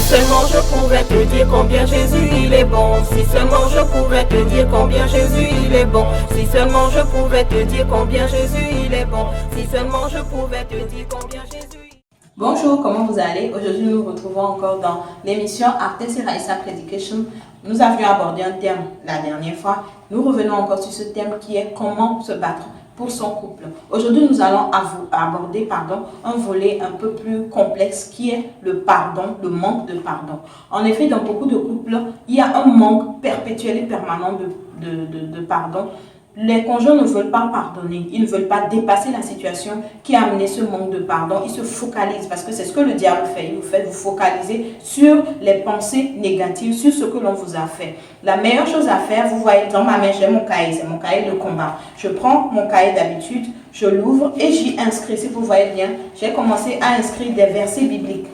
seulement je pouvais te dire combien Jésus il est bon. Si seulement je pouvais te dire combien Jésus il est bon. Si seulement je pouvais te dire combien Jésus il est bon. Si seulement je pouvais te dire combien Jésus il est bon. Bonjour, comment vous allez? Aujourd'hui, nous nous retrouvons encore dans l'émission Artes et Raissa Predication. Nous avions abordé un thème la dernière fois. Nous revenons encore sur ce thème qui est comment se battre pour son couple. Aujourd'hui, nous allons aborder un volet un peu plus complexe qui est le pardon, le manque de pardon. En effet, dans beaucoup de couples, il y a un manque perpétuel et permanent de pardon. Les conjoints ne veulent pas pardonner, ils ne veulent pas dépasser la situation qui a amené ce manque de pardon. Ils se focalisent, parce que c'est ce que le diable fait. Il vous fait vous focaliser sur les pensées négatives, sur ce que l'on vous a fait. La meilleure chose à faire, vous voyez, dans ma main, j'ai mon cahier, c'est mon cahier de combat. Je prends mon cahier d'habitude, je l'ouvre et j'y inscris. Si vous voyez bien, j'ai commencé à inscrire des versets bibliques.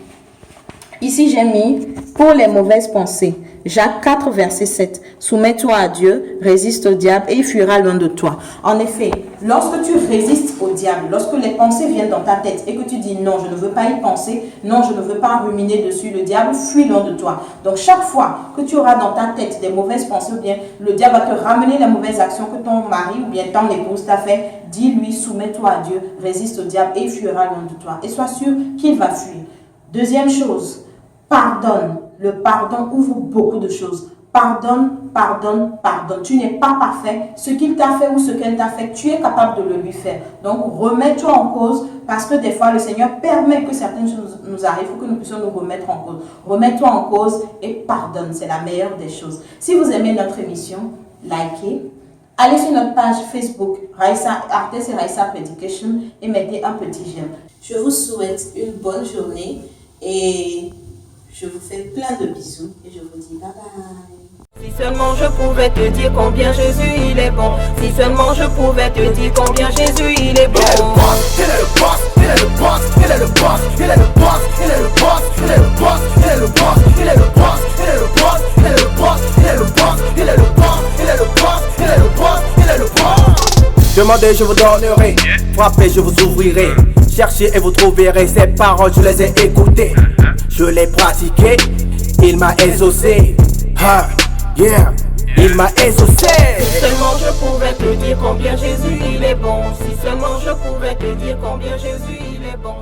Ici, j'ai mis pour les mauvaises pensées. Jacques 4, verset 7. Soumets-toi à Dieu, résiste au diable et il fuira loin de toi. En effet, lorsque tu résistes au diable, lorsque les pensées viennent dans ta tête et que tu dis non, je ne veux pas y penser, non, je ne veux pas ruminer dessus, le diable fuit loin de toi. Donc chaque fois que tu auras dans ta tête des mauvaises pensées, ou bien le diable va te ramener les mauvaises actions que ton mari ou bien ton épouse t'a fait, dis-lui, soumets-toi à Dieu, résiste au diable et il fuira loin de toi. Et sois sûr qu'il va fuir. Deuxième chose, pardonne. Le pardon ouvre beaucoup de choses. Pardonne, pardonne, pardonne. Tu n'es pas parfait. Ce qu'il t'a fait ou ce qu'elle t'a fait, tu es capable de le lui faire. Donc, remets-toi en cause parce que des fois, le Seigneur permet que certaines choses nous arrivent pour que nous puissions nous remettre en cause. Remets-toi en cause et pardonne. C'est la meilleure des choses. Si vous aimez notre émission, likez. Allez sur notre page Facebook, Artes et Raissa Predication, et mettez un petit j'aime. Je vous souhaite une bonne journée et je vous fais plein de bisous et je vous dis bye bye. Si seulement je pouvais te dire combien Jésus il est bon. Si seulement je pouvais te dire combien Jésus il est bon. Il est le boss, il est le boss, il est le boss, il est le boss, il est le boss, il est le boss, il est le boss, il est le boss, il est le boss, il est le boss, il est le boss, il est le boss, il est le boss, il est le boss, il est le boss. Demandez, je vous donnerai. Frappez, je vous ouvrirai. Cherchez et vous trouverez. Ces paroles, je les ai écoutées. Je l'ai pratiqué, il m'a exaucé. Yeah, il m'a exaucé. Si seulement je pouvais te dire combien Jésus il est bon. Si seulement je pouvais te dire combien Jésus il est bon.